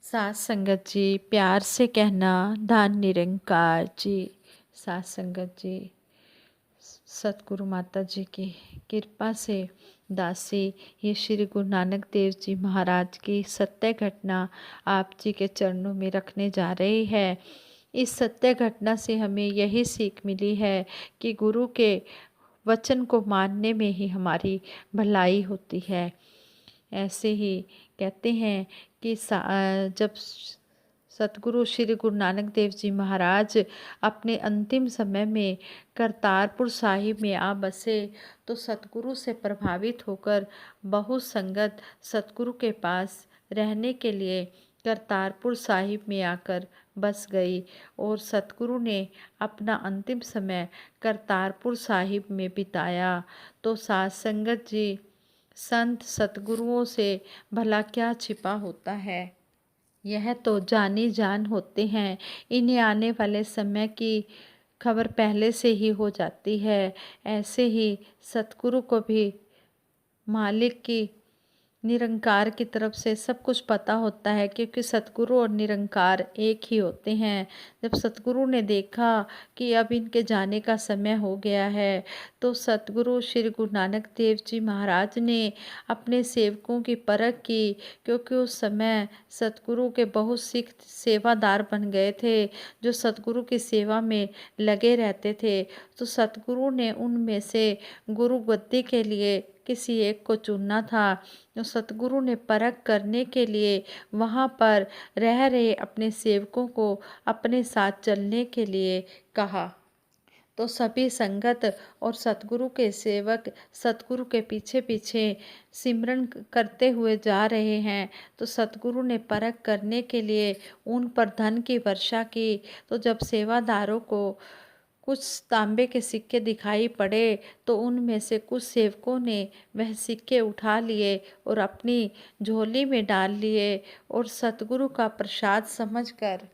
सात संगत जी, प्यार से कहना धन निरंकार जी। सात संगत जी, सतगुरु माता जी की कृपा से दासी ये श्री गुरु नानक देव जी महाराज की सत्य घटना आप जी के चरणों में रखने जा रही है। इस सत्य घटना से हमें यही सीख मिली है कि गुरु के वचन को मानने में ही हमारी भलाई होती है। ऐसे ही कहते हैं कि जब सतगुरु श्री गुरु नानक देव जी महाराज अपने अंतिम समय में करतारपुर साहिब में आ बसे तो सतगुरु से प्रभावित होकर बहुत संगत सतगुरु के पास रहने के लिए करतारपुर साहिब में आकर बस गई और सतगुरु ने अपना अंतिम समय करतारपुर साहिब में बिताया। तो सात संगत जी, संत सतगुरुओं से भला क्या छिपा होता है, यह तो जानी जान होते हैं। इन्हें आने वाले समय की खबर पहले से ही हो जाती है। ऐसे ही सतगुरु को भी मालिक की निरंकार की तरफ से सब कुछ पता होता है, क्योंकि सतगुरु और निरंकार एक ही होते हैं। जब सतगुरु ने देखा कि अब इनके जाने का समय हो गया है तो सतगुरु श्री गुरु नानक देव जी महाराज ने अपने सेवकों की परख की, क्योंकि उस समय सतगुरु के बहुत सिख सेवादार बन गए थे जो सतगुरु की सेवा में लगे रहते थे। तो सतगुरु ने उनमें से गुरु गद्दी के लिए किसी एक को चुनना था। तो सतगुरु ने परख करने के लिए वहाँ पर रह रहे अपने सेवकों को अपने साथ चलने के लिए कहा। तो सभी संगत और सतगुरु के सेवक सतगुरु के पीछे पीछे सिमरन करते हुए जा रहे हैं। तो सतगुरु ने परख करने के लिए उन पर धन की वर्षा की। तो जब सेवादारों को कुछ तांबे के सिक्के दिखाई पड़े तो उनमें से कुछ सेवकों ने वह सिक्के उठा लिए और अपनी झोली में डाल लिए और सतगुरु का प्रसाद समझकर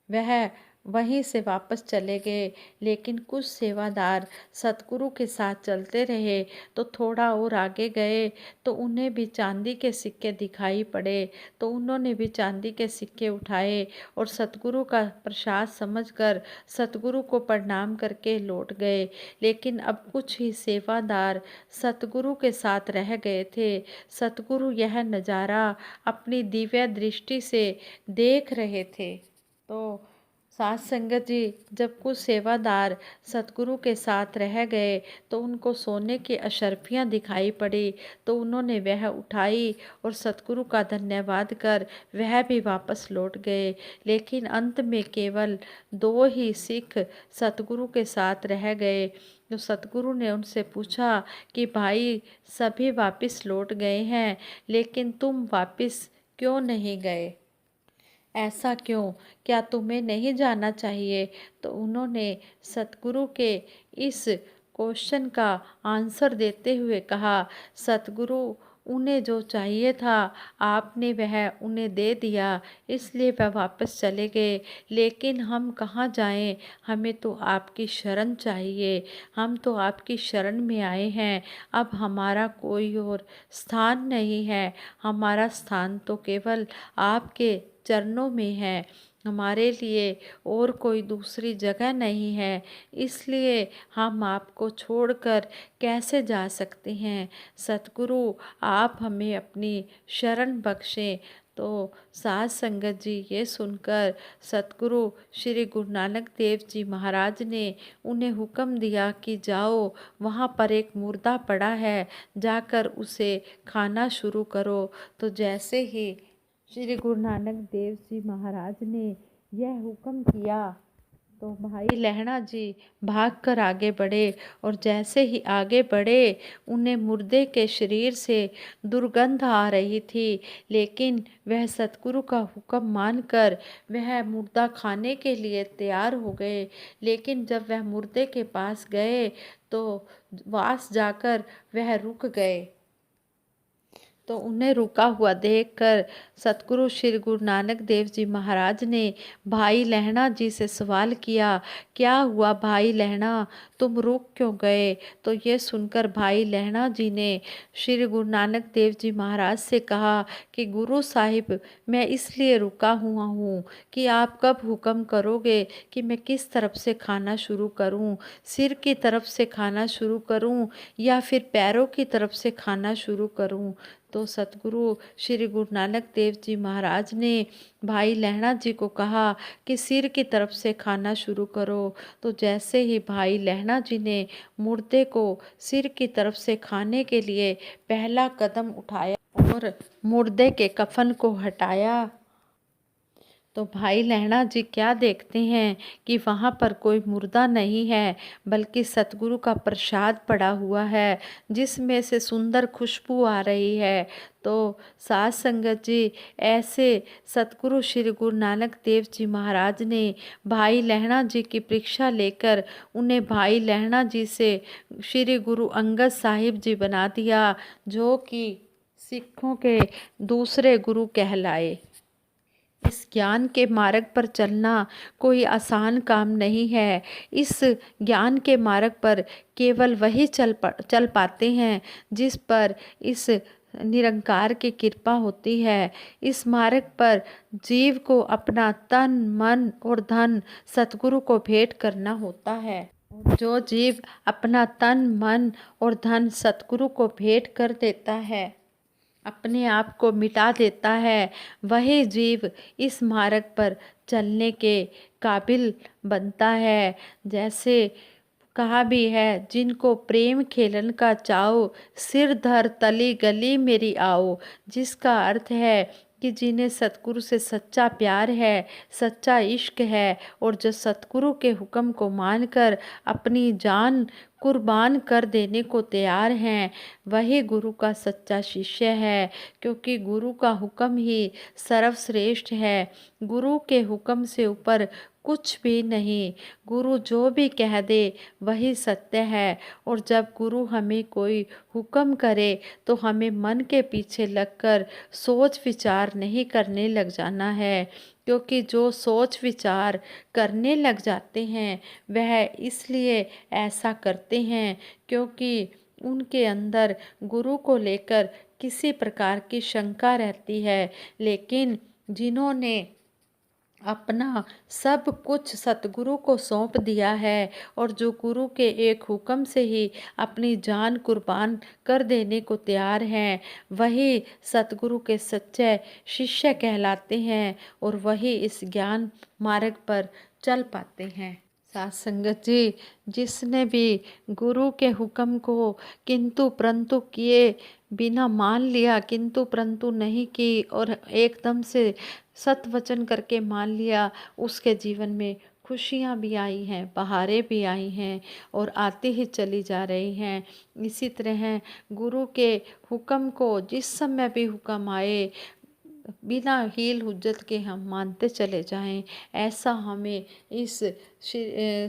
वह वहीं से वापस चले गए। लेकिन कुछ सेवादार सतगुरु के साथ चलते रहे। तो थोड़ा और आगे गए तो उन्हें भी चांदी के सिक्के दिखाई पड़े। तो उन्होंने भी चांदी के सिक्के उठाए और सतगुरु का प्रसाद समझकर सतगुरु को प्रणाम करके लौट गए। लेकिन अब कुछ ही सेवादार सतगुरु के साथ रह गए थे। सतगुरु यह नज़ारा अपनी दिव्य दृष्टि से देख रहे थे। तो सात संगत जी, जब कुछ सेवादार सतगुरु के साथ रह गए तो उनको सोने की अशर्फियाँ दिखाई पड़ी। तो उन्होंने वह उठाई और सतगुरु का धन्यवाद कर वह भी वापस लौट गए। लेकिन अंत में केवल दो ही सिख सतगुरु के साथ रह गए। तो सतगुरु ने उनसे पूछा कि भाई, सभी वापस लौट गए हैं लेकिन तुम वापस क्यों नहीं गए, ऐसा क्यों, क्या तुम्हें नहीं जाना चाहिए? तो उन्होंने सतगुरु के इस क्वेश्चन का आंसर देते हुए कहा, सतगुरु, उन्हें जो चाहिए था आपने वह उन्हें दे दिया, इसलिए वह वापस चले गए। लेकिन हम कहाँ जाएं, हमें तो आपकी शरण चाहिए। हम तो आपकी शरण में आए हैं, अब हमारा कोई और स्थान नहीं है। हमारा स्थान तो केवल आपके चरणों में है, हमारे लिए और कोई दूसरी जगह नहीं है। इसलिए हम आपको छोड़कर कैसे जा सकते हैं। सतगुरु, आप हमें अपनी शरण बख्शें। तो साध संगत जी, ये सुनकर सतगुरु श्री गुरु नानक देव जी महाराज ने उन्हें हुक्म दिया कि जाओ, वहाँ पर एक मुर्दा पड़ा है, जाकर उसे खाना शुरू करो। तो जैसे ही श्री गुरु नानक देव जी महाराज ने यह हुक्म किया तो भाई लहणा जी भागकर आगे बढ़े और जैसे ही आगे बढ़े उन्हें मुर्दे के शरीर से दुर्गंध आ रही थी। लेकिन वह सतगुरु का हुक्म मानकर वह मुर्दा खाने के लिए तैयार हो गए। लेकिन जब वह मुर्दे के पास गए तो वास जाकर वह रुक गए। तो उन्हें रुका हुआ देखकर सतगुरु श्री गुरु नानक देव जी महाराज ने भाई लहणा जी से सवाल किया, क्या हुआ भाई लहणा, तुम रुक क्यों गए? तो ये सुनकर भाई लहणा जी ने श्री गुरु नानक देव जी महाराज से कहा कि गुरु साहिब, मैं इसलिए रुका हुआ हूँ कि आप कब हुक्म करोगे कि मैं किस तरफ से खाना शुरू करूँ, सिर की तरफ से खाना शुरू करूँ या फिर पैरों की तरफ से खाना शुरू करूँ। तो सतगुरु श्री गुरु नानक देव जी महाराज ने भाई लहणा जी को कहा कि सिर की तरफ से खाना शुरू करो। तो जैसे ही भाई लहणा जी ने मुर्दे को सिर की तरफ से खाने के लिए पहला कदम उठाया और मुर्दे के कफन को हटाया, तो भाई लहणा जी क्या देखते हैं कि वहाँ पर कोई मुर्दा नहीं है, बल्कि सतगुरु का प्रसाद पड़ा हुआ है जिसमें से सुंदर खुशबू आ रही है। तो साध संगत जी, ऐसे सतगुरु श्री गुरु नानक देव जी महाराज ने भाई लहणा जी की परीक्षा लेकर उन्हें भाई लहणा जी से श्री गुरु अंगद साहिब जी बना दिया, जो कि सिखों के दूसरे गुरु कहलाए। इस ज्ञान के मार्ग पर चलना कोई आसान काम नहीं है। इस ज्ञान के मार्ग पर केवल वही चल पाते हैं जिस पर इस निरंकार की कृपा होती है। इस मार्ग पर जीव को अपना तन मन और धन सतगुरु को भेंट करना होता है। जो जीव अपना तन मन और धन सतगुरु को भेंट कर देता है, अपने आप को मिटा देता है, वही जीव इस मार्ग पर चलने के काबिल बनता है। जैसे कहा भी है, जिनको प्रेम खेलन का चाओ, सिर धर तली गली मेरी आओ, जिसका अर्थ है कि जिन्हें सतगुरु से सच्चा प्यार है, सच्चा इश्क है और जो सतगुरु के हुक्म को मानकर अपनी जान कुर्बान कर देने को तैयार हैं, वही गुरु का सच्चा शिष्य है। क्योंकि गुरु का हुक्म ही सर्वश्रेष्ठ है। गुरु के हुक्म से ऊपर कुछ भी नहीं। गुरु जो भी कह दे वही सत्य है। और जब गुरु हमें कोई हुक्म करे तो हमें मन के पीछे लगकर सोच विचार नहीं करने लग जाना है। क्योंकि जो सोच विचार करने लग जाते हैं वह इसलिए ऐसा करते हैं क्योंकि उनके अंदर गुरु को लेकर किसी प्रकार की शंका रहती है। लेकिन जिन्होंने अपना सब कुछ सतगुरु को सौंप दिया है और जो गुरु के एक हुक्म से ही अपनी जान कुर्बान कर देने को तैयार हैं, वही सतगुरु के सच्चे शिष्य कहलाते हैं और वही इस ज्ञान मार्ग पर चल पाते हैं। साथ संगत जी, जिसने भी गुरु के हुक्म को किंतु परंतु किए बिना मान लिया, किंतु परंतु नहीं की और एकदम से सत वचन करके मान लिया, उसके जीवन में खुशियाँ भी आई हैं, बहारें भी आई हैं और आती ही चली जा रही हैं। इसी तरह गुरु के हुक्म को जिस समय भी हुक्म आए बिना हील हुज्जत के हम मानते चले जाएं, ऐसा हमें इस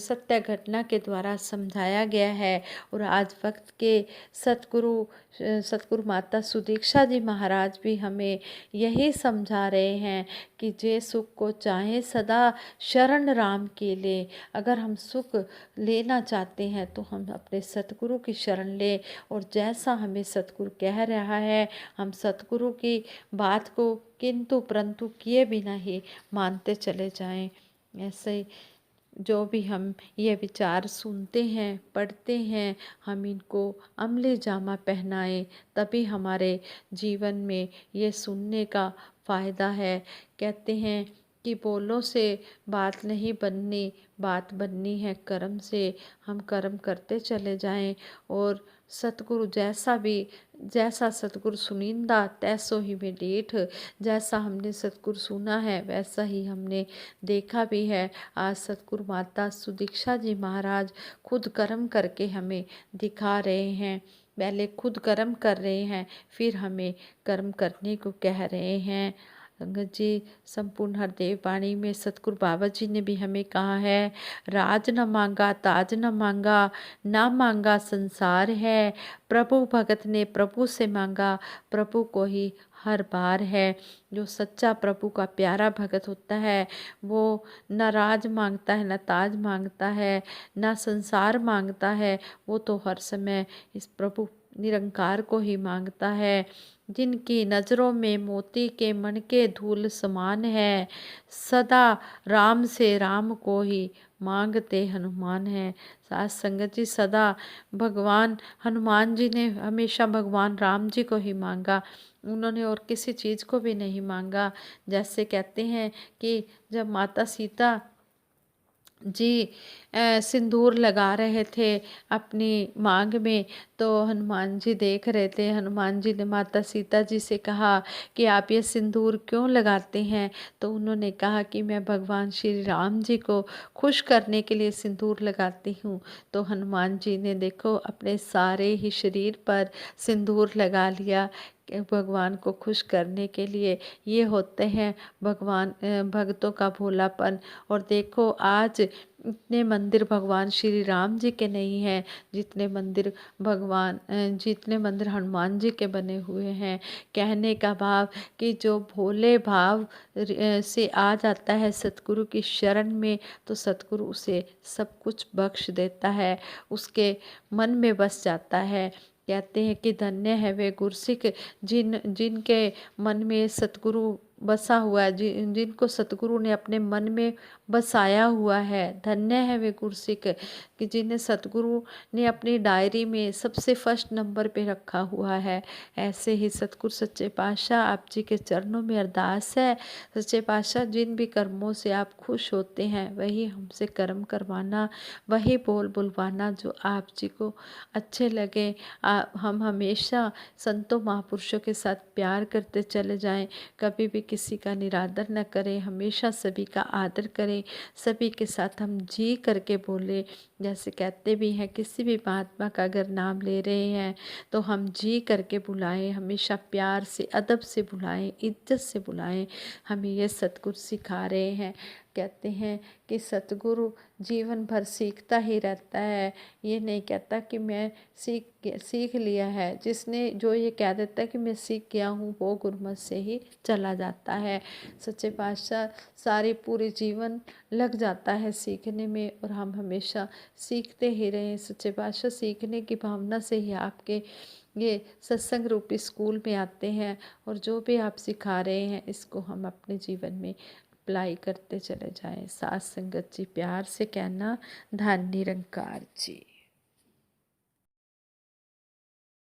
सत्य घटना के द्वारा समझाया गया है। और आज वक्त के सतगुरु माता सुदीक्षा जी महाराज भी हमें यही समझा रहे हैं कि जे सुख को चाहे सदा शरण राम के ले। अगर हम सुख लेना चाहते हैं तो हम अपने सतगुरु की शरण लें और जैसा हमें सतगुरु कह रहा है हम सतगुरु की बात को किंतु परंतु किए बिना ही मानते चले जाएं। ऐसे जो भी हम ये विचार सुनते हैं, पढ़ते हैं, हम इनको अमली जामा पहनाएं, तभी हमारे जीवन में ये सुनने का फ़ायदा है। कहते हैं कि बोलों से बात नहीं बननी, बात बननी है कर्म से। हम कर्म करते चले जाएं और सतगुरु जैसा सतगुरु सुनिंदा तैसो ही में डीठ। जैसा हमने सतगुरु सुना है वैसा ही हमने देखा भी है। आज सतगुरु माता सुदीक्षा जी महाराज खुद कर्म करके हमें दिखा रहे हैं। पहले खुद कर्म कर रहे हैं, फिर हमें कर्म करने को कह रहे हैं। संगत जी, संपूर्ण हरदेव वाणी में सतगुरु बाबा जी ने भी हमें कहा है, राज न मांगा ताज न मांगा, ना मांगा संसार है, प्रभु भगत ने प्रभु से मांगा, प्रभु को ही हर बार है। जो सच्चा प्रभु का प्यारा भगत होता है वो न राज मांगता है, न ताज मांगता है, न संसार मांगता है, वो तो हर समय इस प्रभु निरंकार को ही मांगता है। जिनकी नज़रों में मोती के मन के धूल समान है, सदा राम से राम को ही मांगते हनुमान है। साथ संगत जी, सदा भगवान हनुमान जी ने हमेशा भगवान राम जी को ही मांगा, उन्होंने और किसी चीज़ को भी नहीं मांगा। जैसे कहते हैं कि जब माता सीता जी सिंदूर लगा रहे थे अपनी मांग में, तो हनुमान जी देख रहे थे। हनुमान जी ने माता सीता जी से कहा कि आप ये सिंदूर क्यों लगाते हैं? तो उन्होंने कहा कि मैं भगवान श्री राम जी को खुश करने के लिए सिंदूर लगाती हूँ। तो हनुमान जी ने देखो अपने सारे ही शरीर पर सिंदूर लगा लिया भगवान को खुश करने के लिए। ये होते हैं भगवान भक्तों का भोलापन। और देखो आज इतने मंदिर भगवान श्री राम जी के नहीं हैं जितने मंदिर जितने मंदिर हनुमान जी के बने हुए हैं। कहने का भाव कि जो भोले भाव से आ जाता है सतगुरु की शरण में, तो सतगुरु उसे सब कुछ बख्श देता है, उसके मन में बस जाता है। कहते हैं कि धन्य है वे गुरसिख जिनके मन में सतगुरु बसा हुआ है, जिनको सतगुरु ने अपने मन में बसाया हुआ है। धन्य है वे गुरसिख कि जिन्हें सतगुरु ने अपनी डायरी में सबसे फर्स्ट नंबर पे रखा हुआ है। ऐसे ही सतगुरु सच्चे पातशाह आप जी के चरणों में अरदास है, सच्चे पातशाह जिन भी कर्मों से आप खुश होते हैं वही हमसे कर्म करवाना, वही बोल बुलवाना जो आप जी को अच्छे लगे। हम हमेशा संतों महापुरुषों के साथ प्यार करते चले जाएं, कभी भी किसी का निरादर न करें, हमेशा सभी का आदर करें, सभी के साथ हम जी करके बोले। जैसे कहते भी हैं किसी भी महात्मा का अगर नाम ले रहे हैं तो हम जी करके बुलाएं, हमेशा प्यार से अदब से बुलाएं, इज्जत से बुलाएं। हमें ये सतगुरु सिखा रहे हैं। कहते हैं कि सतगुरु जीवन भर सीखता ही रहता है, ये नहीं कहता कि मैं सीख लिया है। जिसने जो ये कह देता है कि मैं सीख गया हूँ वो गुरमत से ही चला जाता है। सच्चे पातशाह सारे पूरे जीवन लग जाता है सीखने में और हम हमेशा सीखते ही रहें। सच्चे पातशाह सीखने की भावना से ही आपके ये सत्संग रूपी स्कूल में आते हैं और जो भी आप सिखा रहे हैं इसको हम अपने जीवन में अप्लाई करते चले जाएं। साथ संगत जी, प्यार से कहना धन निरंकार जी।